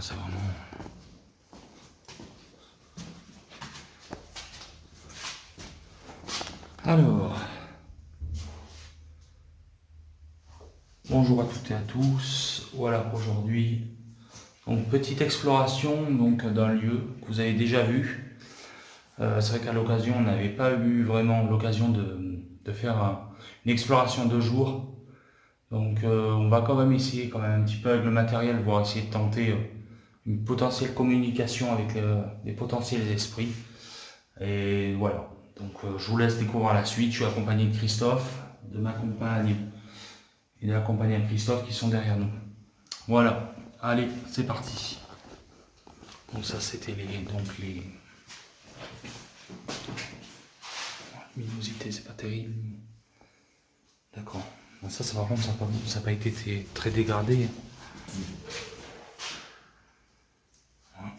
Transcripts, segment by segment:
là, c'est vraiment... Alors, bonjour à toutes et à tous. Voilà, aujourd'hui, donc petite exploration donc d'un lieu que vous avez déjà vu. C'est vrai qu'à l'occasion, on n'avait pas eu vraiment l'occasion de faire une exploration de jour. Donc, on va quand même essayer quand même un petit peu avec le matériel, voir essayer de tenter une potentielle communication avec des potentiels esprits. Et voilà. Donc je vous laisse découvrir la suite. Je suis accompagné de Christophe, de ma compagne et de la compagne de Christophe qui sont derrière nous. Voilà. Allez, c'est parti. Donc ça c'était les luminosité, c'est pas terrible. D'accord. Ça par contre ça n'a pas été très dégradé. Voilà.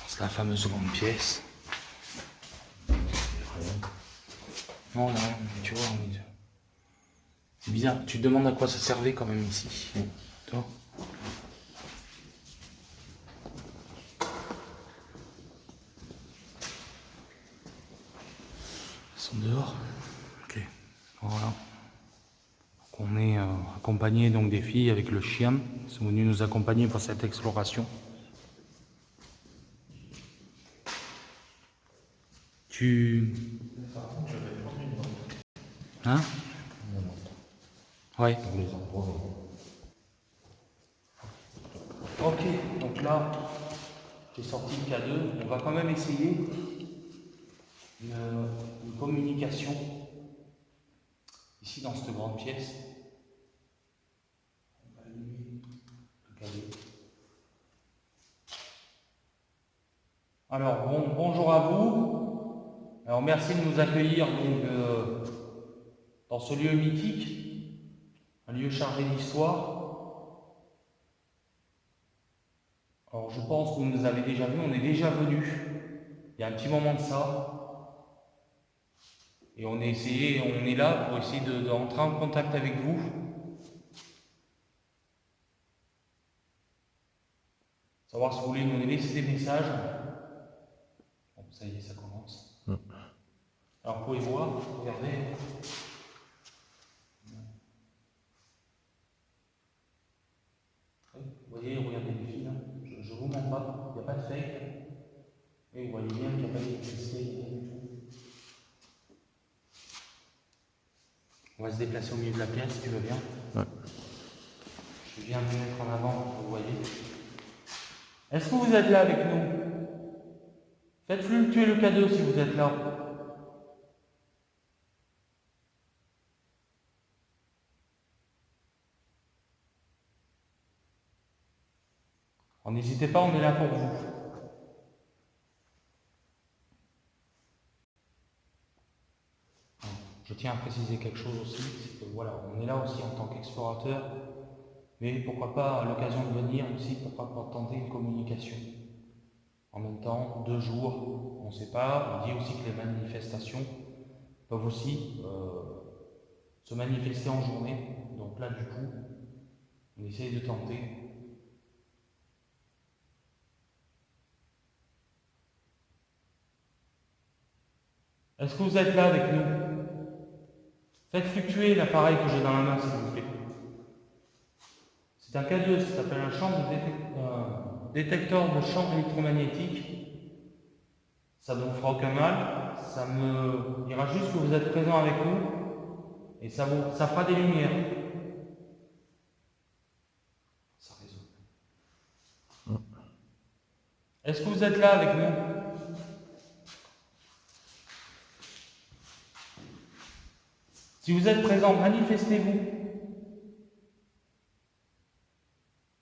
C'est la fameuse grande pièce. Non, non, mais tu vois, c'est bizarre. Tu te demandes à quoi ça servait quand même ici. Toi ? Ils sont dehors. Ok. Voilà. Donc on est accompagné donc des filles avec le chien. Ils sont venus nous accompagner pour cette exploration. Tu... Hein? Ouais. Ok, donc là, j'ai sorti le K2. On va quand même essayer une communication ici dans cette grande pièce. On va allumer le K2. Alors, bonjour à vous. Alors, merci de nous accueillir donc, dans ce lieu mythique, un lieu chargé d'histoire. Alors, je pense que vous nous avez déjà vus, on est déjà venus il y a un petit moment de ça. Et on est là pour essayer de rentrer en contact avec vous. Savoir si vous voulez nous laisser des messages. Bon, ça y est, ça commence. Alors, vous pouvez voir, regardez. Vous voyez, regardez les filles là. Je ne vous mens pas, il n'y a pas de fake. Et vous voyez bien qu'il n'y a pas d'électricité, il n'y a rien du tout. On va se déplacer au milieu de la pièce, si tu veux bien. Ouais. Je viens de me mettre en avant, vous voyez. Est-ce que vous êtes là avec nous? Faites fluctuer le K2 si vous êtes là. Alors, n'hésitez pas, on est là pour vous. Je tiens à préciser quelque chose aussi, c'est que voilà, on est là aussi en tant qu'explorateur, mais pourquoi pas à l'occasion de venir aussi, pourquoi pas tenter une communication. En même temps, 2 jours, on ne sait pas. On dit aussi que les manifestations peuvent aussi se manifester en journée. Donc là, du coup, on essaye de tenter. Est-ce que vous êtes là avec nous? Faites fluctuer l'appareil que j'ai dans la main, s'il vous plaît. C'est un K2, ça s'appelle un détecteur de champ électromagnétique. Ça ne vous fera aucun mal. Ça me dira juste que vous êtes présent avec nous. Et ça fera des lumières. Ça résonne. Est-ce que vous êtes là avec nous? Si vous êtes présent, manifestez-vous.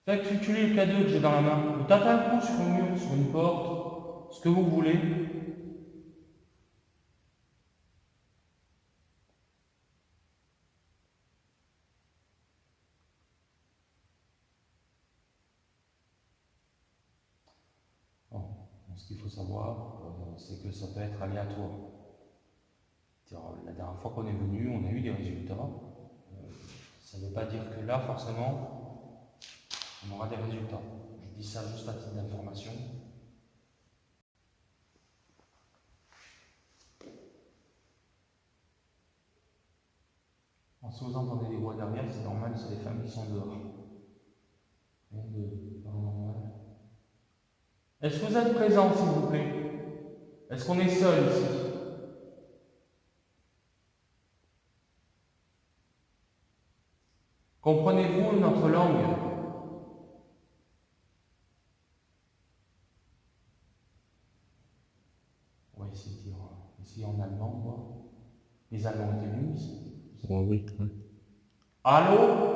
Faites fluctuer le K2 que j'ai dans la main. Vous tapez un coup sur un mur, sur une porte, ce que vous voulez. Bon, ce qu'il faut savoir, c'est que ça peut être aléatoire. La dernière fois qu'on est venu, on a eu des résultats. Ça ne veut pas dire que là, forcément, on aura des résultats. Je dis ça juste à titre d'information. Si vous entendez des voix derrière, c'est normal, c'est les femmes qui sont dehors. Rien de paranormal. Est-ce que vous êtes présents, s'il vous plaît? Est-ce qu'on est seul ici? Comprenez-vous notre langue? On va essayer de dire ici en allemand, quoi. Les Allemands étaient venus ici. Oh, oui, oui. Allô?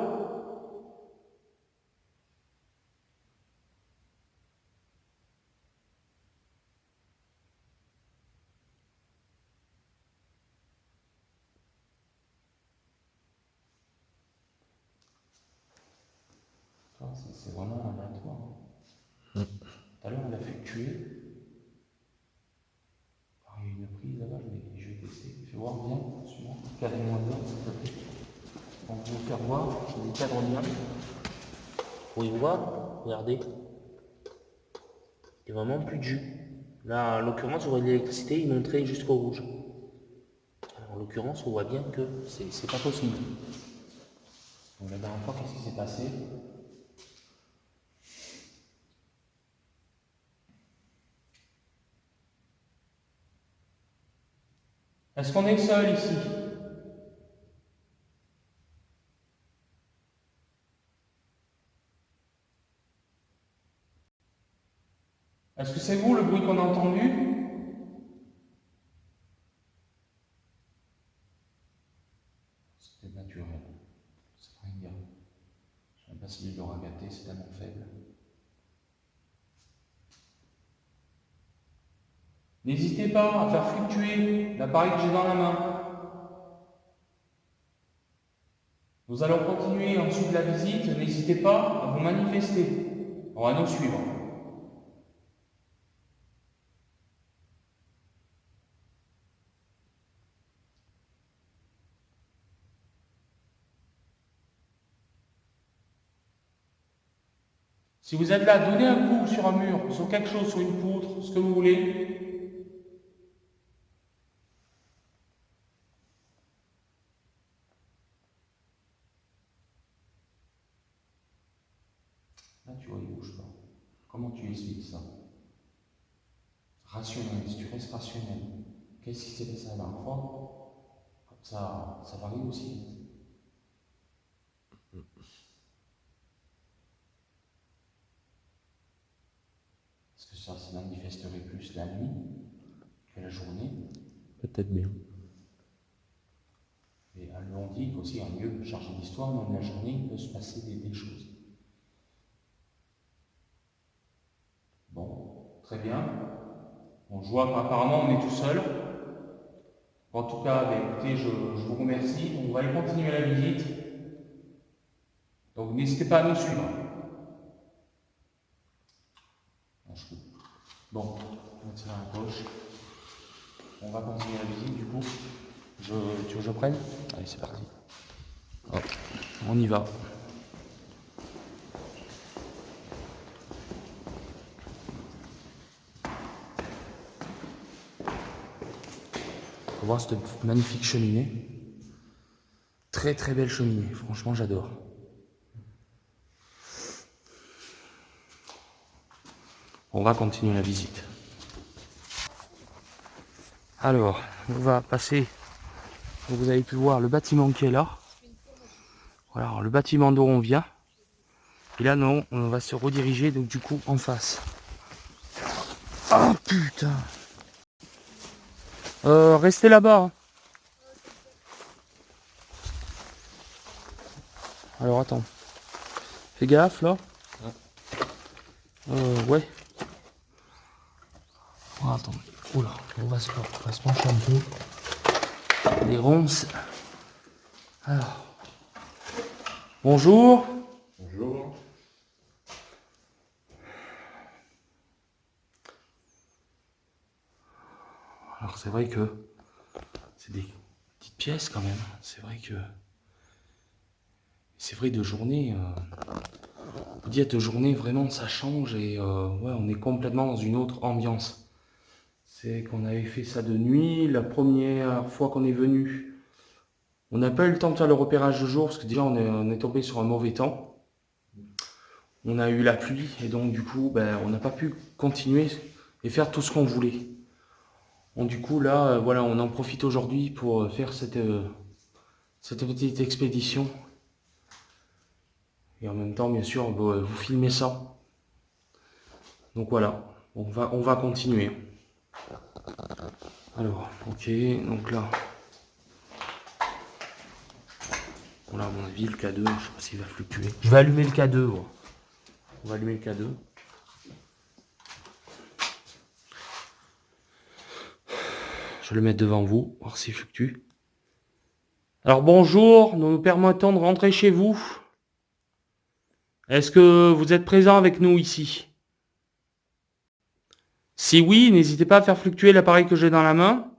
C'est vraiment aléatoire. Tout à l'heure, on l'a fait tuer. Alors, il y a une prise là-bas, je vais tester. Je vais voir bien, suis-moi. Cadre-moi bien, s'il te plaît. On peut vous faire voir, j'ai des cadres bien. Vous pouvez voir, regardez. Il n'y a vraiment plus de jus. Là, en l'occurrence, j'aurais de l'électricité, il montrait jusqu'au rouge. Alors, en l'occurrence, on voit bien que c'est pas possible. Donc, la dernière fois, qu'est-ce qui s'est passé? Est-ce qu'on est seul ici? Est-ce que c'est vous le bruit qu'on a entendu? C'était naturel. C'est rien dire. Je ne sais même pas s'il l'aura gâté, c'est tellement faible. N'hésitez pas à faire fluctuer l'appareil que j'ai dans la main. Nous allons continuer ensuite la visite. N'hésitez pas à vous manifester. On va nous suivre. Si vous êtes là, donnez un coup sur un mur, sur quelque chose, sur une poutre, ce que vous voulez. Là, tu vois, il ne bouge pas. Comment tu expliques ça? Rationnel, si tu restes rationnel. Qu'est-ce qui s'est passé la dernière fois? Ça varie aussi. Est-ce que ça se manifesterait plus la nuit que la journée? Peut-être bien. Et on dit qu'aussi un lieu chargé d'histoire, même la journée, il peut se passer des choses. Bon, très bien. Bon, je vois qu'apparemment on est tout seul. En tout cas, écoutez, je vous remercie. On va aller continuer la visite. Donc n'hésitez pas à nous suivre. Bon, on va tirer à gauche. On va continuer la visite du coup. Tu veux que je prenne? Allez, c'est parti. Hop, on y va. On va voir cette magnifique cheminée. Très très belle cheminée, franchement j'adore. On va continuer la visite. Alors, on va passer, vous avez pu voir le bâtiment qui est là. Voilà, alors, le bâtiment d'où on vient. Et là non, on va se rediriger donc du coup en face. Oh putain! Restez là-bas. Hein. Alors attends. Fais gaffe là. Ouais. Oh, attends. Oula, on va se pencher un peu. Les ronces. Alors. Bonjour. Bonjour. Alors c'est vrai que c'est des petites pièces quand même. C'est vrai que... C'est vrai de journée... vous dites, journée, vraiment, ça change et ouais, on est complètement dans une autre ambiance. C'est qu'on avait fait ça de nuit, la première fois qu'on est venu, on n'a pas eu le temps de faire le repérage de jour, parce que déjà, on est tombé sur un mauvais temps. On a eu la pluie, et donc, du coup, ben, on n'a pas pu continuer et faire tout ce qu'on voulait. Donc, du coup, là, voilà, on en profite aujourd'hui pour faire cette petite expédition. Et en même temps, bien sûr, vous filmez ça. Donc voilà, on va continuer. Alors, ok, donc là, bon là, à mon avis, le K2, je sais pas s'il va fluctuer. Je vais allumer le K2. Ouais. On va allumer le K2. Je vais le mettre devant vous, voir s'il fluctue. Alors bonjour, nous nous permettons de rentrer chez vous. Est-ce que vous êtes présent avec nous ici? Si oui, n'hésitez pas à faire fluctuer l'appareil que j'ai dans la main.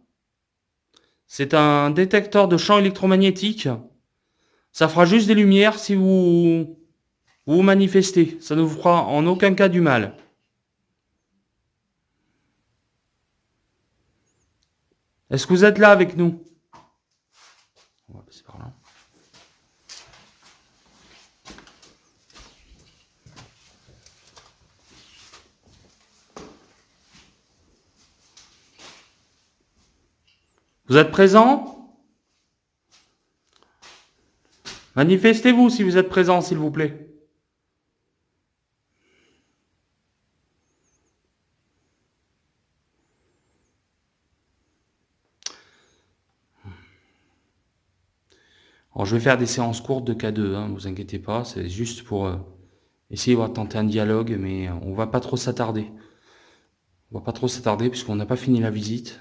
C'est un détecteur de champs électromagnétiques. Ça fera juste des lumières si vous vous manifestez. Ça ne vous fera en aucun cas du mal. Est-ce que vous êtes là avec nous? On va passer par là. Vous êtes présent? Manifestez-vous si vous êtes présent, s'il vous plaît. Alors, je vais faire des séances courtes de K2, hein, vous inquiétez pas, c'est juste pour essayer de tenter un dialogue, mais on va pas trop s'attarder. On va pas trop s'attarder puisqu'on n'a pas fini la visite.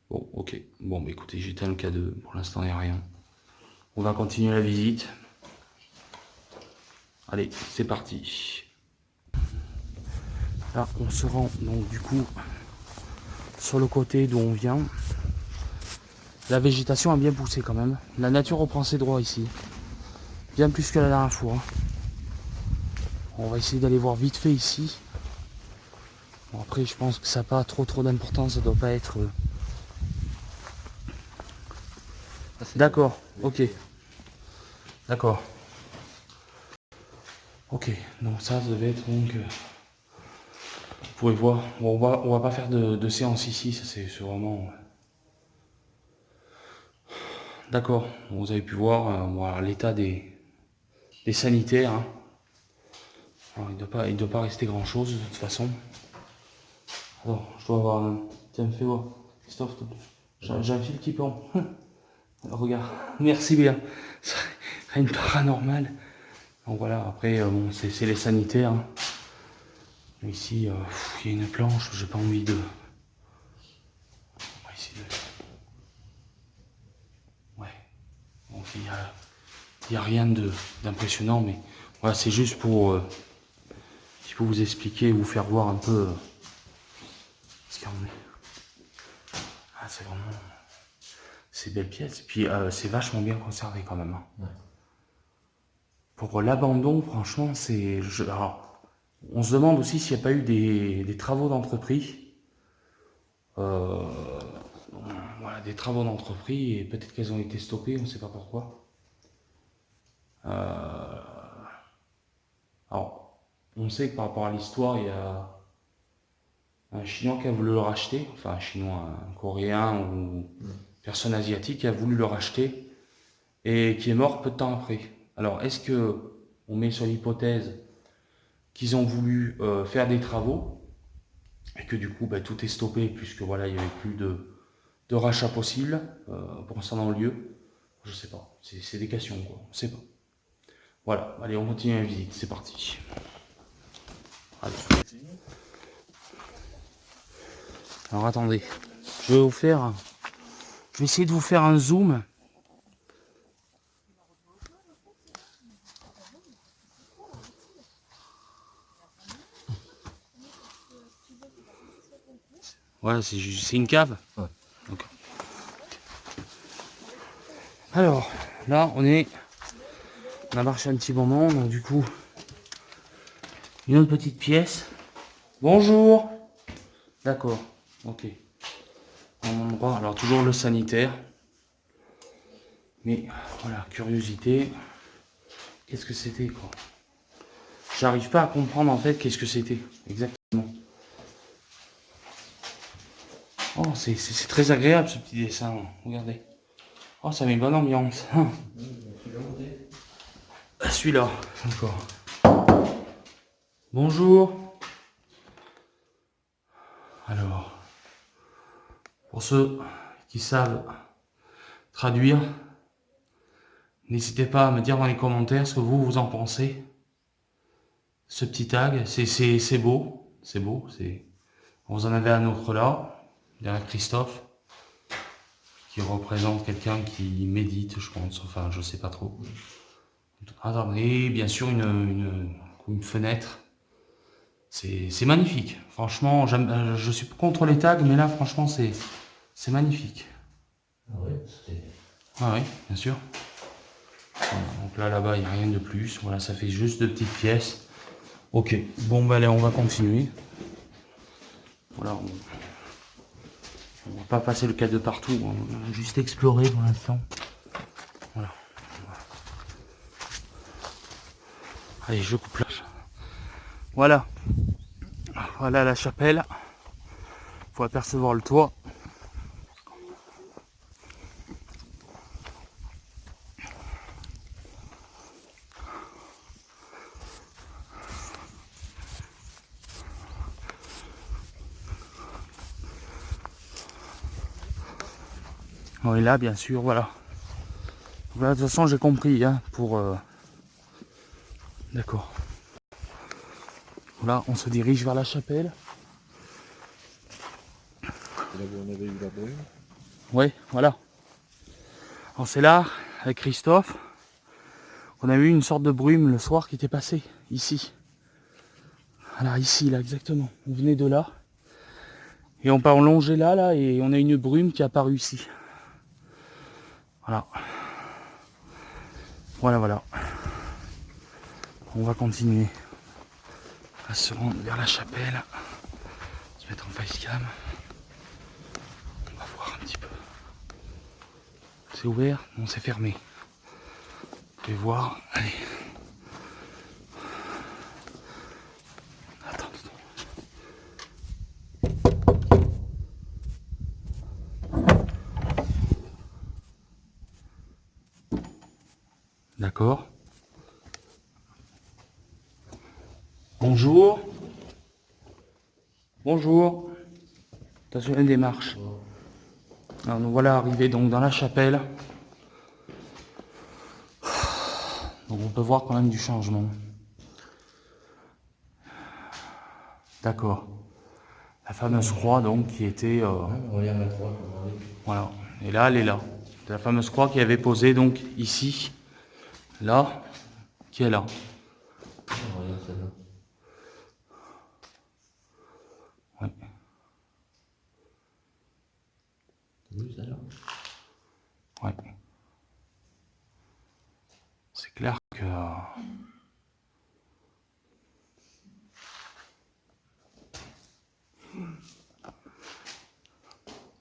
Bon, ok. Bon, bah écoutez, j'éteins le K2, pour l'instant il n'y a rien. On va continuer la visite. Allez, c'est parti. Là, on se rend donc du coup sur le côté d'où on vient. La végétation a bien poussé quand même. La nature reprend ses droits ici. Bien plus que la dernière fois. On va essayer d'aller voir vite fait ici. Bon, après, je pense que ça n'a pas trop d'importance. Ça doit pas être... D'accord, ok. D'accord. Ok, donc ça devait être donc... vous pouvez voir. Bon, on va pas faire de séance ici. Ça c'est vraiment... D'accord, vous avez pu voir voilà, l'état des sanitaires. Hein. Alors, il doit pas rester grand chose de toute façon. Alors, je dois avoir un... Tiens, fais voir. Christophe, s'il te plaît. J'ai un fil qui pend. Regarde, merci bien. Rien de paranormal. Donc voilà, après, bon, c'est les sanitaires. Hein. Ici, il y a une planche, j'ai pas envie de... On va essayer de... Ouais. Donc il y a rien d'impressionnant, mais voilà, c'est juste pour... si pour vous expliquer, vous faire voir un peu... ce qu'il y en est. Ah, c'est vraiment... C'est belle pièce. Et puis, c'est vachement bien conservé quand même. Hein. Ouais. Pour l'abandon, franchement, c'est... Alors, on se demande aussi s'il n'y a pas eu des travaux d'entreprise. Voilà, des travaux d'entreprise, et peut-être qu'elles ont été stoppées, on ne sait pas pourquoi. Alors, on sait que par rapport à l'histoire, il y a un Chinois qui a voulu le racheter, enfin un Chinois, un Coréen ou personne asiatique qui a voulu le racheter et qui est mort peu de temps après. Alors, est-ce que on met sur l'hypothèse qu'ils ont voulu faire des travaux et que du coup bah, tout est stoppé puisque voilà il n'y avait plus de rachat possible pour l'instant dans le lieu? Je sais pas, c'est des questions quoi, on sait pas. Voilà, allez on continue la visite, c'est parti. Allez. Alors attendez, je vais essayer de vous faire un zoom. Ouais, c'est une cave. Ouais. Okay. Alors, là, on est On a marché un petit moment, donc du coup, une autre petite pièce. Bonjour. D'accord, ok. Un endroit, alors toujours le sanitaire. Mais voilà, curiosité. Qu'est-ce que c'était quoi? J'arrive pas à comprendre en fait qu'est-ce que c'était exactement. Oh, c'est très agréable ce petit dessin. Regardez. Oh, ça met une bonne ambiance. Celui-là, encore. Bonjour. Alors, pour ceux qui savent traduire, n'hésitez pas à me dire dans les commentaires ce que vous en pensez. Ce petit tag, c'est beau. C'est beau. Vous en avez un autre là, derrière Christophe, qui représente quelqu'un qui médite, je pense. Enfin, je sais pas trop. Et bien sûr, une fenêtre. C'est magnifique. Franchement, je suis contre les tags, mais là, franchement, c'est magnifique. Ah ouais, c'était... Ah oui, bien sûr. Voilà, donc là-bas, il n'y a rien de plus. Voilà, ça fait juste deux petites pièces. Ok, bon, bah allez, on va continuer. Voilà, on va pas passer le cas de partout. On va juste explorer pour l'instant. Voilà. Allez, je coupe là. Voilà. Voilà la chapelle. Faut apercevoir le toit. Bon, et là, bien sûr, voilà. Voilà, de toute façon, j'ai compris, hein, pour... D'accord. Là, on se dirige vers la chapelle. C'est là où on avait eu la brume. Ouais, voilà. Alors c'est là, avec Christophe, on a eu une sorte de brume le soir qui était passée, ici. Voilà, ici, là, exactement. On venait de là. Et on part longer là, et on a une brume qui est apparue ici. Voilà. Voilà. On va continuer à se rendre vers la chapelle. Se mettre en facecam. On va voir un petit peu. C'est ouvert? Non, c'est fermé. Vous pouvez voir. Allez. Attends. D'accord. Bonjour. Bonjour. Attention à la démarche. Alors nous voilà arrivés donc dans la chapelle. Donc on peut voir quand même du changement. D'accord. La fameuse croix donc qui était... Regarde la croix, comment elle est. voilà. Et là, elle est là. C'est la fameuse croix qui avait posé donc ici. Là. Qui est là. Ah, regarde celle-là. Oui. T'as vu celle-là? Ouais. C'est clair que...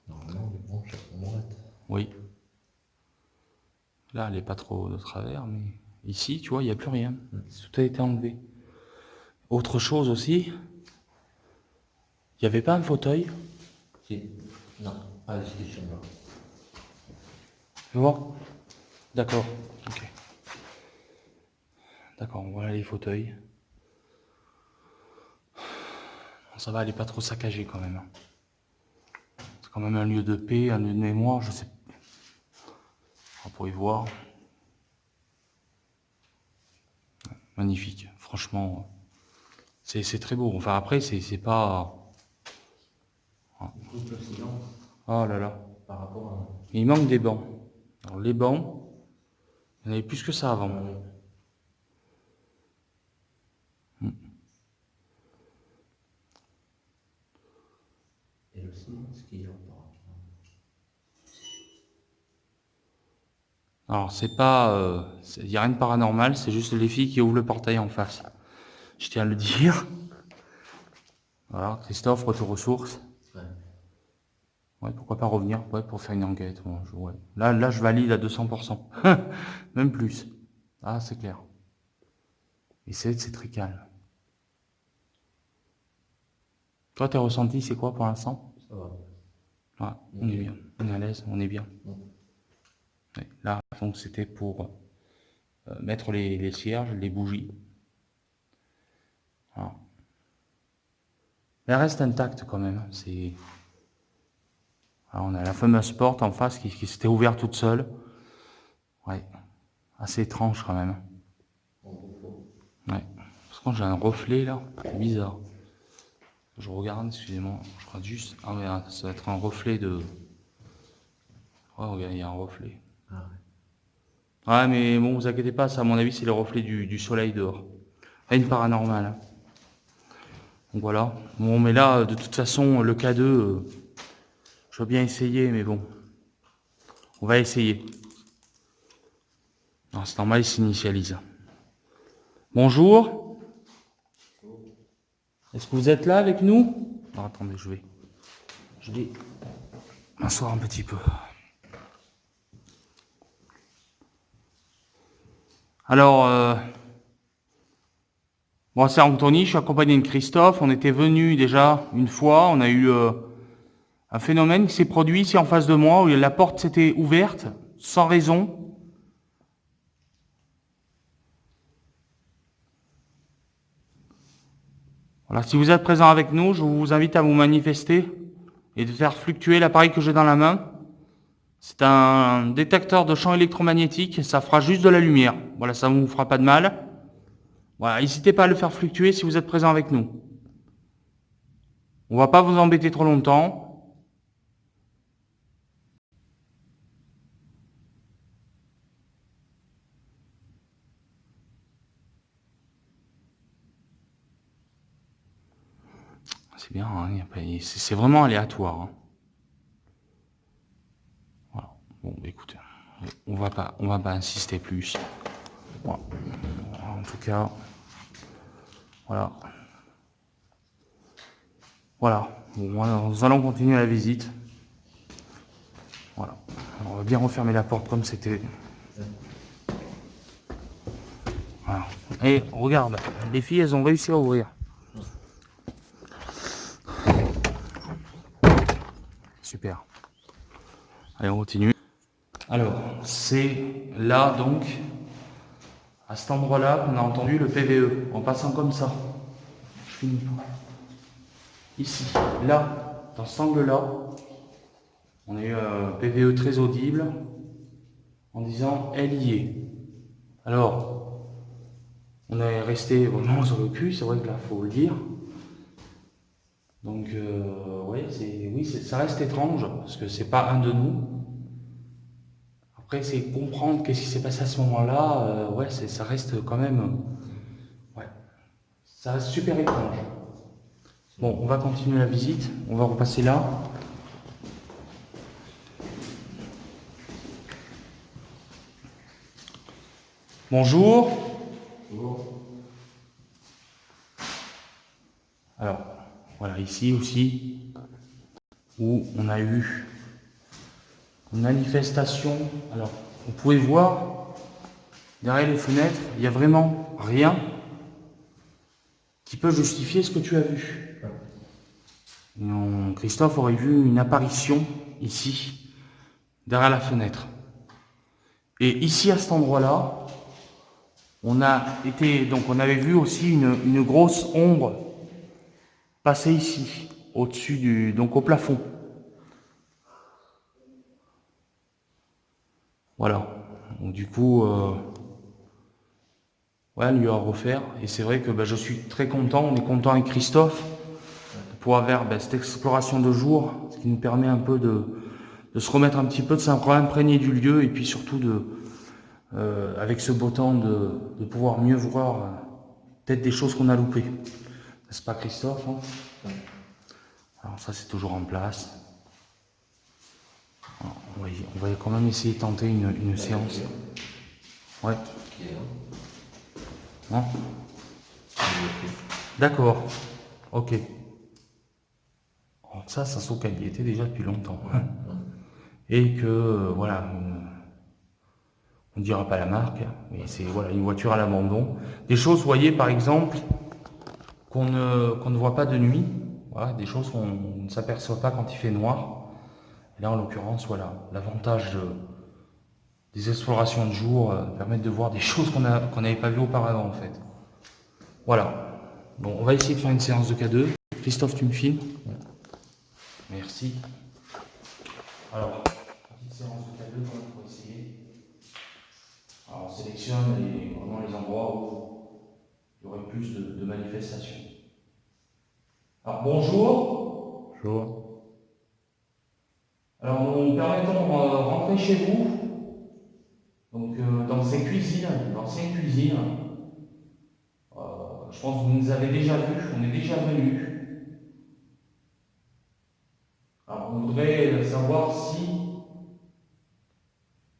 Normalement, les branches, elles sont droites. Oui. Là, elle n'est pas trop de travers, mais ici, tu vois, il n'y a plus rien. Tout a été enlevé. Autre chose aussi, il n'y avait pas un fauteuil. Si. Non. Ah, c'était sur là. Tu vois? D'accord. Ok. D'accord, voilà les fauteuils. Bon, ça va, elle n'est pas trop saccagée quand même. C'est quand même un lieu de paix, un lieu de mémoire, je sais. On pourrait y voir. Magnifique, franchement. C'est très beau. Enfin après, c'est pas... Coupe le silence Oh là là. par rapport à... Il manque des bancs. Alors les bancs, il y en avait plus que ça avant. Ah oui. Et le silence qu'il y a par rapport à... Alors, c'est pas... il n'y a rien de paranormal, c'est juste les filles qui ouvrent le portail en face. Je tiens à le dire. Voilà, Christophe, retour aux sources. Ouais. Ouais, pourquoi pas revenir pour faire une enquête. Bon, ouais. Là, je valide à 200%. Même plus. Ah, c'est clair. Et c'est très calme. Toi, tes ressentis, c'est quoi pour l'instant? Ça va. Ouais, on est bien. On est à l'aise, on est bien. Mm. Ouais, là, donc, c'était pour mettre les cierges, les bougies. Voilà. Elle reste intacte quand même. Alors, on a la fameuse porte en face qui s'était ouverte toute seule. Ouais, assez étrange quand même. Ouais. Par contre, j'ai un reflet là, c'est bizarre. Je regarde, excusez-moi, je crois juste. Ah mais ça va être un reflet de. Oh, regarde, il y a un reflet. Ah Ouais, mais bon, vous inquiétez pas, ça à mon avis, c'est le reflet du soleil dehors. Rien de paranormal. Hein. Donc voilà. Bon, mais là, de toute façon, le K2, je veux bien essayer, mais bon. On va essayer. Non, c'est normal, il s'initialise. Bonjour. Est-ce que vous êtes là avec nous? Non, attendez, je vais m'asseoir un petit peu. Alors, bon, c'est Anthony, je suis accompagné de Christophe. On était venu déjà une fois. On a eu un phénomène qui s'est produit ici en face de moi où la porte s'était ouverte sans raison. Voilà, si vous êtes présent avec nous, je vous invite à vous manifester et de faire fluctuer l'appareil que j'ai dans la main. C'est un détecteur de champs électromagnétiques, ça fera juste de la lumière. Voilà, ça ne vous fera pas de mal. Voilà, n'hésitez pas à le faire fluctuer si vous êtes présent avec nous. On ne va pas vous embêter trop longtemps. C'est bien, hein, c'est vraiment aléatoire. Hein. Voilà. Bon, écoutez, on va pas insister plus. Voilà. En tout cas, voilà. Voilà. Bon, nous allons continuer la visite. Voilà. Alors, on va bien refermer la porte comme c'était. Voilà. Et regarde, les filles, elles ont réussi à ouvrir. Super. Allez, on continue. Alors, c'est là donc, à cet endroit-là, qu'on a entendu le PVE, en passant comme ça. Je finis pas. Ici, là, dans cet angle-là, on a eu un PVE très audible en disant « elle y est ». Alors, on est resté vraiment sur le cul, c'est vrai que là, il faut le dire. Donc, ouais, ça reste étrange, parce que c'est pas un de nous. Après, c'est comprendre qu'est-ce qui s'est passé à ce moment-là, ouais, ça reste quand même... ouais, ça reste super étrange. Bon, on va continuer la visite, on va repasser là. Bonjour. Bonjour. Alors, voilà, ici aussi, où on a eu une manifestation. Alors, vous pouvez voir, derrière les fenêtres, il n'y a vraiment rien qui peut justifier ce que tu as vu. Christophe aurait vu une apparition ici, derrière la fenêtre. Et ici, à cet endroit-là, on avait vu aussi une grosse ombre passer ici, au-dessus donc au plafond. Voilà. Donc, du coup, ouais, lui a refaire. Et c'est vrai que je suis très content, on est content avec Christophe de pouvoir faire cette exploration de jour, ce qui nous permet un peu de se remettre un petit peu, de s'imprégner du lieu et puis surtout avec ce beau temps de pouvoir mieux voir peut-être des choses qu'on a loupées. N'est-ce pas Christophe hein? Alors ça c'est toujours en place. Alors, on va quand même essayer de tenter une séance. Ouais. Qui est là. Non. Il D'accord. Ok. Alors ça se trouve qu'elle y était déjà depuis longtemps. est fait. Et que, voilà, on ne dira pas la marque, mais c'est voilà, une voiture à l'abandon. Des choses, vous voyez, par exemple, qu'on ne voit pas de nuit. Voilà, des choses qu'on ne s'aperçoit pas quand il fait noir. Et là, en l'occurrence, voilà, l'avantage des explorations de jour permettent de voir des choses qu'on n'avait pas vues auparavant, en fait. Voilà. Bon, on va essayer de faire une séance de K2. Christophe, tu me filmes? Merci. Alors, petite séance de K2 pour essayer. Alors, on sélectionne vraiment les endroits où il y aurait plus de manifestations. Alors, bonjour. Bonjour. Alors, nous permettons de rentrer chez vous, donc dans ces cuisines, l'ancienne cuisine. Je pense que vous nous avez déjà vus, on est déjà venus. Alors, on voudrait savoir si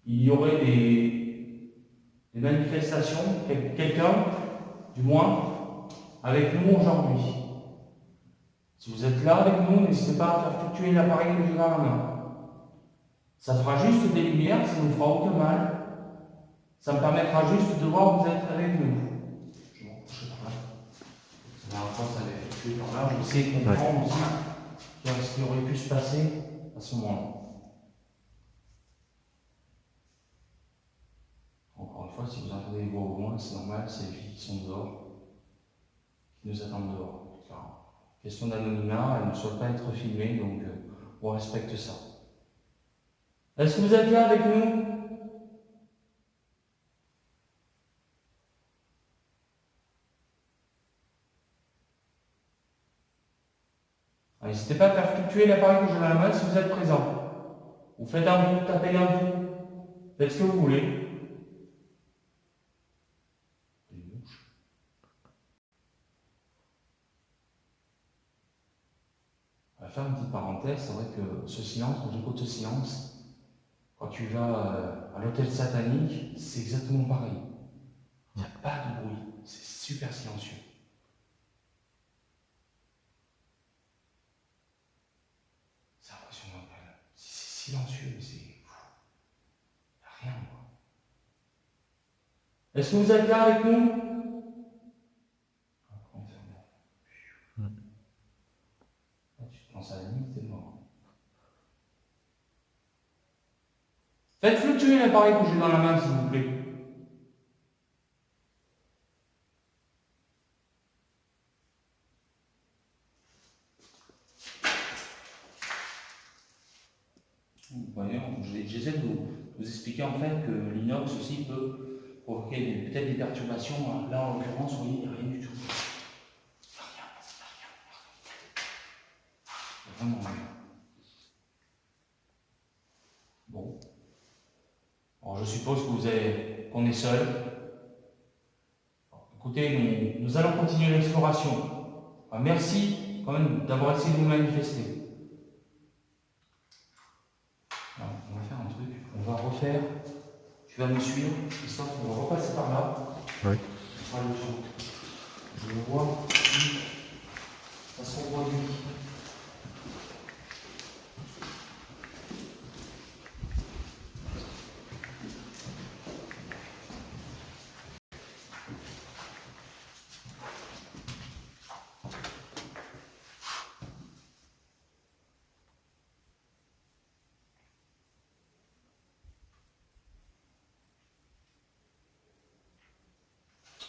il y aurait des manifestations, quelqu'un, du moins, avec nous aujourd'hui. Si vous êtes là avec nous, n'hésitez pas à faire fluctuer l'appareil que j'ai dans la main. Ça fera juste des lumières, ça ne nous fera aucun mal. Ça me permettra juste de voir que vous êtes avec nous. Je vais m'approcher par là. La dernière fois, ça avait fluctué par là. Je vais essayer de comprendre aussi ce qui aurait pu se passer à ce moment-là. Encore une fois, si vous entendez des voix au loin, c'est normal, c'est les filles qui sont dehors, qui nous attendent dehors. Enfin, question d'anonymat, elle ne souhaite pas être filmée, donc on respecte ça. Est-ce que vous êtes là avec nous? N'hésitez pas à faire fluctuer l'appareil que j'ai dans la main si vous êtes présent. Vous faites un bout, tapez un bout, faites ce que vous voulez. On va faire une petite parenthèse, c'est vrai que ce silence, quand j'écoute ce silence, quand tu vas à l'hôtel satanique, c'est exactement pareil. Il n'y a pas de bruit, c'est super silencieux. C'est impressionnant quand même. C'est silencieux, mais c'est. Il n'y a rien, quoi. Est-ce que vous êtes là avec nous? Tu te penses à la limite, t'es mort. Faites fluctuer l'appareil que j'ai dans la main, s'il vous plaît. Vous voyez, j'essaie de vous expliquer en fait que l'inox aussi peut provoquer peut-être des perturbations. Là, en l'occurrence, vous voyez, il n'y a rien du tout. Il n'y a rien, il n'y a vraiment rien. Bon. Alors, je suppose qu'on est seul. Écoutez, nous allons continuer l'exploration. Merci quand même d'avoir essayé de vous manifester. Alors, on va faire un truc, on va refaire. Tu vas me suivre, Christophe, on va repasser par là. Oui. On va aller sur. Je vois si ça se reproduit.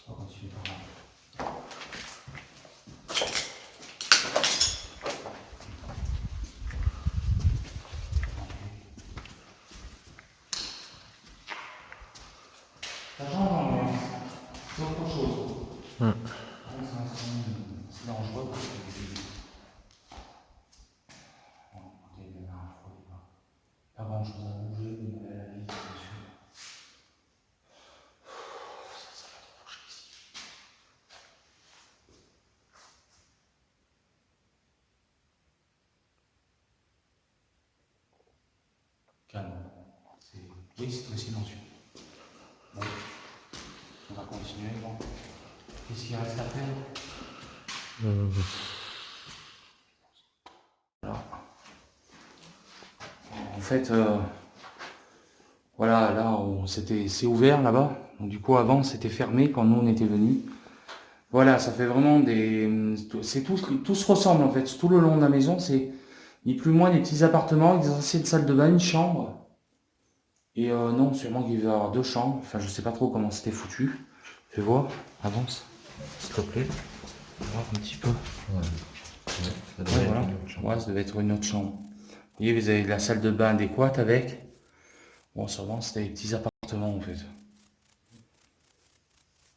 On va continuer par là. Ça change l'ambiance. C'est autre chose. C'est dangereux parce que écoutez, la dernière fois, il n'y a pas grand chose à bouger, mais la vie, bien sûr. Ça va trop bouger ici. Oui, c'est très silencieux. Bon. On va continuer. Bon. Qu'est-ce qu'il reste à faire? Voilà. En fait, voilà, là, c'est ouvert là-bas. Donc du coup, avant, c'était fermé quand nous on était venus. Voilà, ça fait vraiment des... C'est tout se ressemble en fait. Tout le long de la maison, c'est ni plus ni moins des petits appartements avec des anciennes salles de bain, une chambre. Et non, sûrement qu'il va y avoir 2 chambres. Enfin, je sais pas trop comment c'était foutu. Fais voir, avance, s'il te plaît. On va voir un petit peu. Ouais. Ça devrait Ouais, être voilà. une autre chambre. Ouais, ça devait être une autre chambre. Vous voyez, vous avez la salle de bain adéquate avec. Bon, sûrement, c'était des petits appartements en fait.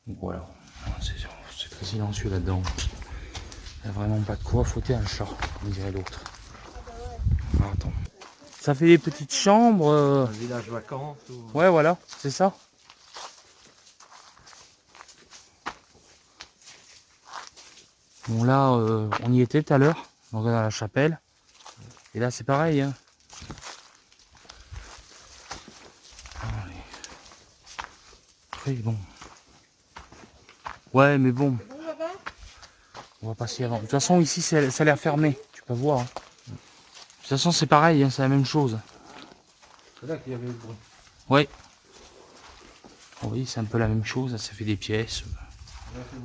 Donc voilà. C'est très silencieux là-dedans. Il n'y a vraiment pas de quoi fouetter un chat, comme dirait l'autre. Ah, attends. Ça fait des petites chambres. Un village vacances ou... Ouais, voilà, c'est ça. Bon, là, on y était tout à l'heure, dans la chapelle. Et là, c'est pareil. Hein. Allez. Après, bon. Ouais, mais bon. On va passer avant. De toute façon, ici, ça a l'air fermé. Tu peux voir. Hein. De toute façon, c'est pareil, hein, c'est la même chose. C'est là qu'il y avait le bruit. Ouais. Oui, c'est un peu la même chose. Ça fait des pièces.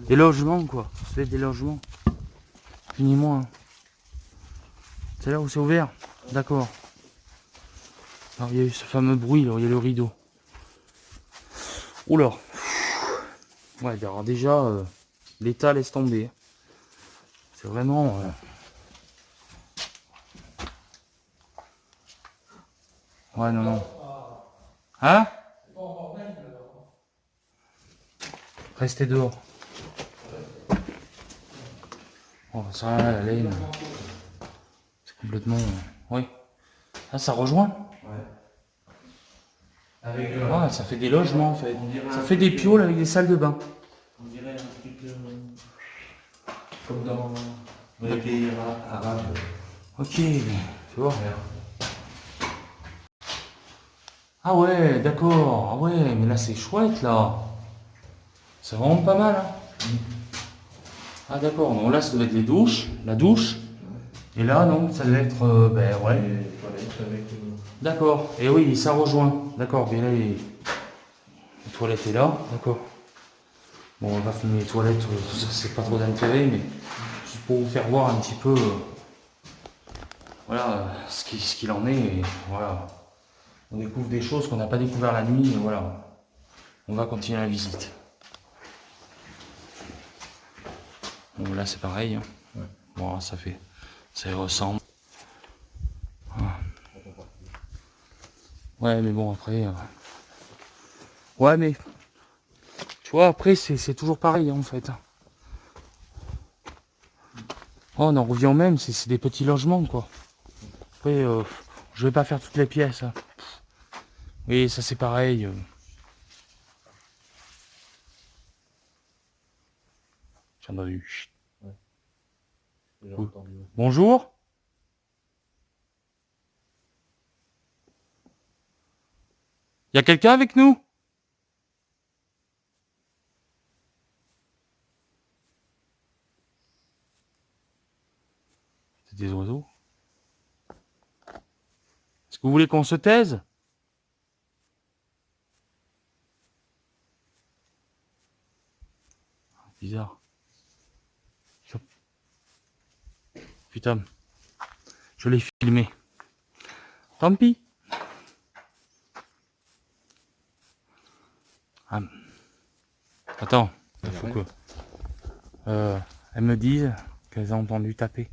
Des logements, quoi. Ça fait des logements. Plus ni moins. C'est là où c'est ouvert. D'accord. Alors, il y a eu ce fameux bruit, là, il y a le rideau. Oula. Ouais, alors déjà, l'état laisse tomber. C'est vraiment... Ouais, non, non. Hein? Restez dehors. Oh, ça, la laine. C'est complètement... Oui. Ah, ça rejoint? Ouais. Avec Ah, ça fait des logements, en fait. Ça fait des pioles avec des salles de bain. on dirait un truc comme dans les pays arabes. Ok, tu vois. Ah ouais, d'accord. Ah ouais, mais là, c'est chouette, là. C'est vraiment pas mal, hein. Ah d'accord, donc là ça doit être les douches, la douche. Et là non, ça doit être ben ouais. Les toilettes avec... D'accord. Et oui, ça rejoint. D'accord, bien là les toilettes est là, d'accord. Bon, on va pas filmer les toilettes, ça c'est pas trop d'intérêt, mais juste pour vous faire voir un petit peu voilà ce qu'il en est. Et voilà. On découvre des choses qu'on n'a pas découvert la nuit, et voilà. On va continuer la visite. Bon là c'est pareil. Hein. Ouais. Bon, ça y ressemble. Ouais, mais bon, après... Ouais, mais... Tu vois, après, c'est toujours pareil, hein, en fait. Oh, on en revient au même, c'est des petits logements, quoi. Après, je vais pas faire toutes les pièces. Hein. Oui, ça, c'est pareil. J'ai entendu. Chut. J'ai Oui. entendu. Bonjour. Y a quelqu'un avec nous? C'est des oiseaux. Est-ce que vous voulez qu'on se taise? Bizarre. Putain. Je l'ai filmé. Tant pis. Ah. Attends. Il faut que... elles me disent qu'elles ont entendu taper.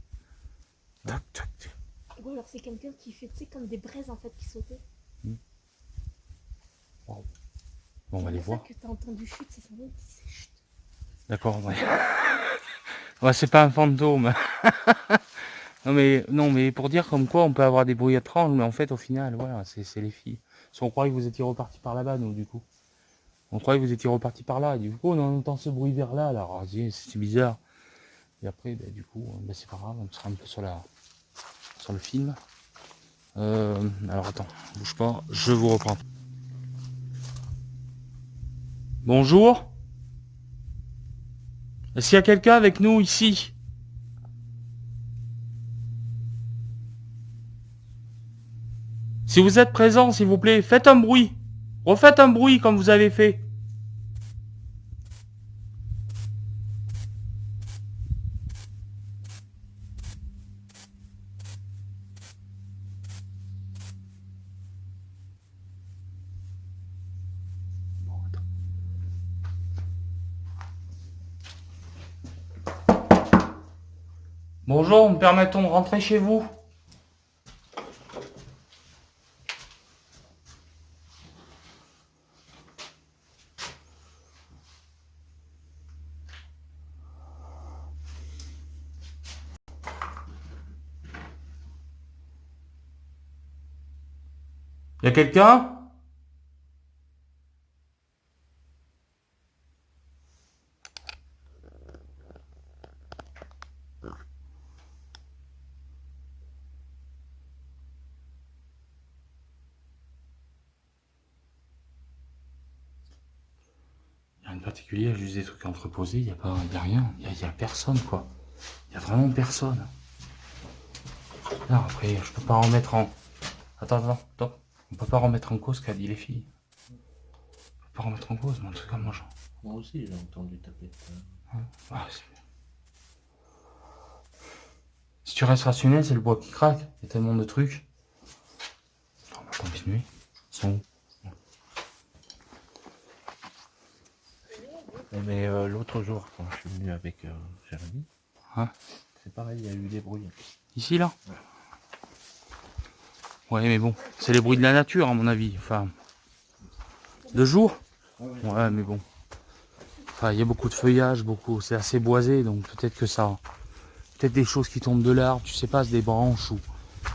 Tac, tac, tac. Ou alors c'est quelqu'un qui fait, tu sais, comme des braises en fait qui sautaient. Wow. Bon, on va les voir. C'est pour ça que t'as entendu chute, c'est ça qui disait chute. D'accord, ouais. Ouais, c'est pas un fantôme. Non mais pour dire comme quoi on peut avoir des bruits étranges, mais en fait au final, voilà, c'est les filles. Parce qu'on croyait que vous étiez reparti par là-bas, nous, du coup. On croyait que vous étiez reparti par là, et du coup on entend ce bruit vers là, alors c'est bizarre. Et après, ben, du coup, ben, c'est pas grave, on sera un peu sur le film. Alors attends, bouge pas, je vous reprends. Bonjour. Est-ce qu'il y a quelqu'un avec nous ici? Si vous êtes présent, s'il vous plaît, faites un bruit. Refaites un bruit comme vous avez fait. Bonjour, nous permettons de rentrer chez vous. Y a quelqu'un? Rien de particulier, juste des trucs entreposés, y a rien, y a personne quoi. Y a vraiment personne. Non, après, je peux pas remettre en... Attends. On peut pas remettre en cause ce qu'a dit les filles. On peut pas remettre en cause, mais en tout cas, moi, genre... Moi aussi, j'ai entendu taper. Ah, si tu restes rationnel, c'est le bois qui craque. Il y a tellement de trucs. On va continuer. Ils sont où? Mais l'autre jour, quand je suis venu avec Jérémy, Hein? c'est pareil, il y a eu des bruits. Ici, là? Ouais, mais bon, c'est les bruits de la nature, à mon avis. Enfin, de jour? Ouais, mais bon. Enfin, il y a beaucoup de feuillage, c'est assez boisé, donc peut-être que ça... Peut-être des choses qui tombent de l'arbre, tu sais pas, c'est des branches ou...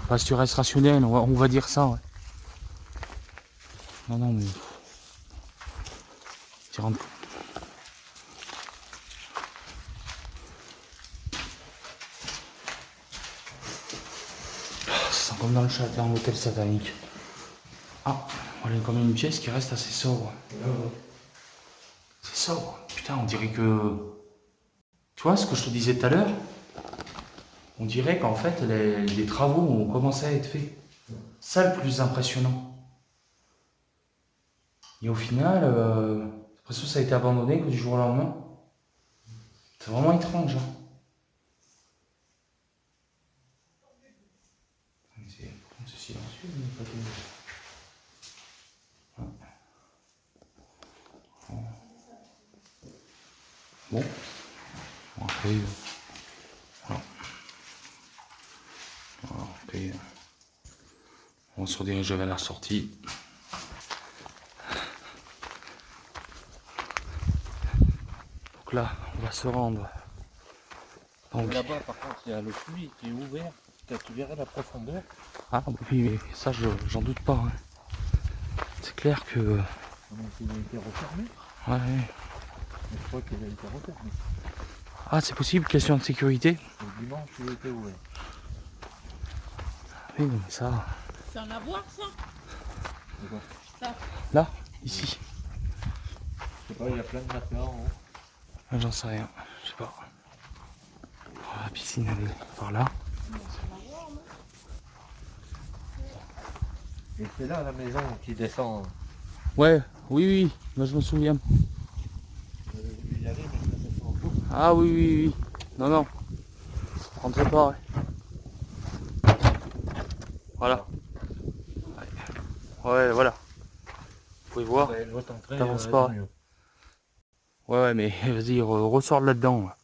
Enfin, si tu restes rationnel, on va dire ça, ouais. Non, mais... Tu rentres... Ça sent comme dans le chat, dans l'hôtel satanique. Ah, voilà quand même une pièce qui reste assez sobre. C'est sobre. Putain, on dirait que... Tu vois ce que je te disais tout à l'heure? On dirait qu'en fait, les travaux ont commencé à être faits. Ça le plus impressionnant. Et au final, j'ai l'impression que ça a été abandonné que du jour au lendemain. C'est vraiment étrange. Hein. C'est silencieux, mais pas tout. Bon, après, voilà. Après, on se redirige vers la sortie. Donc là, on va se rendre. Donc, là-bas, par contre, il y a le puits qui est ouvert. Tu verrais la profondeur. ah oui, mais ça, j'en doute pas. Hein. C'est clair que... Donc, il a été refermé. Ouais. Mais je crois qu'il a été refermé. Ah, c'est possible, question de sécurité. Le dimanche, il était ouvert. Oui, mais ça... C'est un avoir ça? Ça. Là, ici. Je sais pas, il y a plein de matières en haut. Ah, j'en sais rien, je sais pas. Oh, la piscine, elle est par là. Et c'est là la maison qui descend. Ouais, oui, moi je me souviens. J'avais voulu y aller, mais ça descend en boucle. Ah oui. Non. Rentrez pas, ouais. Voilà. Ouais, voilà. Vous pouvez voir. Ouais, l'autre entrée, T'avances pas. mieux. Ouais, mais vas-y, ressors de là-dedans. Là.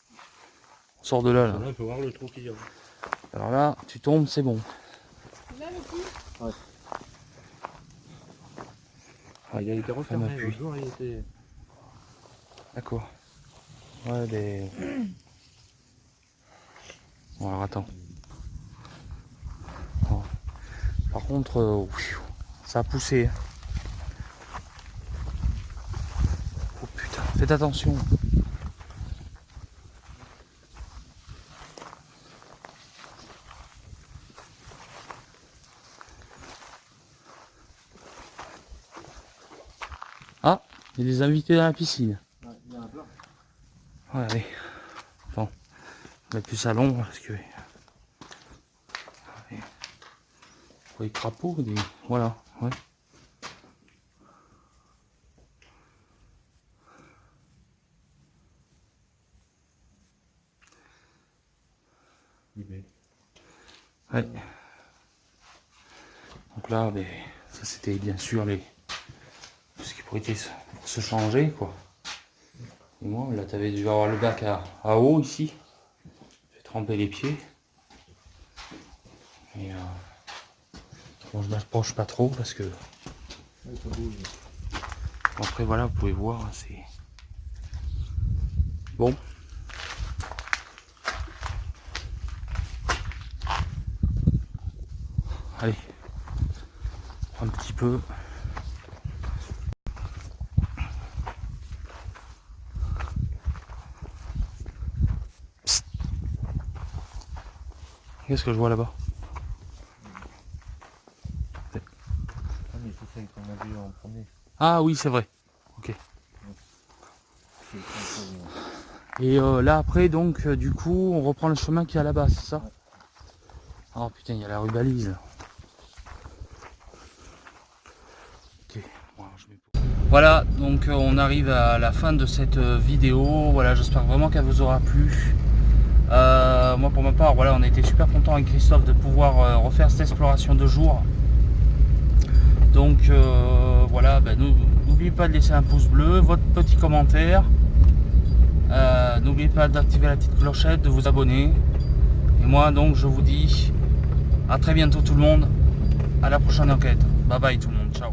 On sort de là, là. Là, il faut voir le trou qu'il y a. Alors là, tu tombes, c'est bon. Là le coup. Ouais. Ah, il a été refermé. m'appuie. Le jour, il était... D'accord. Ouais, des... Bon, alors attends. Oh. Par contre, ça a poussé. Oh putain, faites attention. Ah, Il y a des invités dans la piscine. Ouais, il y en a plein. Ouais, allez. Bon, on va mettre plus salon parce que. Allez. Pour les crapauds, des. Voilà, ouais. Ouais. Donc là, ben, ça c'était bien sûr tout ce qui pourrait être pour se changer, quoi. Et moi, là, t'avais dû avoir le bac à eau ici. J'ai trempé les pieds. Et bon, je m'approche pas trop parce que. Après, voilà, vous pouvez voir, c'est bon. Allez, un petit peu. Psst. Qu'est-ce que je vois là-bas? Ah mais c'est celle qu'on a vu en premier. Ah oui, c'est vrai. Ok. Et là après, donc, du coup, on reprend le chemin qui est là-bas, c'est ça? Oh putain, il y a la rue Balise. Ok. Voilà, donc on arrive à la fin de cette vidéo. Voilà, j'espère vraiment qu'elle vous aura plu. Moi, pour ma part, voilà, on a été super content avec Christophe de pouvoir refaire cette exploration de jour. Donc voilà, ben, n'oubliez pas de laisser un pouce bleu, votre petit commentaire. N'oubliez pas d'activer la petite clochette, de vous abonner. Et moi donc je vous dis à très bientôt tout le monde, à la prochaine enquête. Bye bye tout le monde, ciao.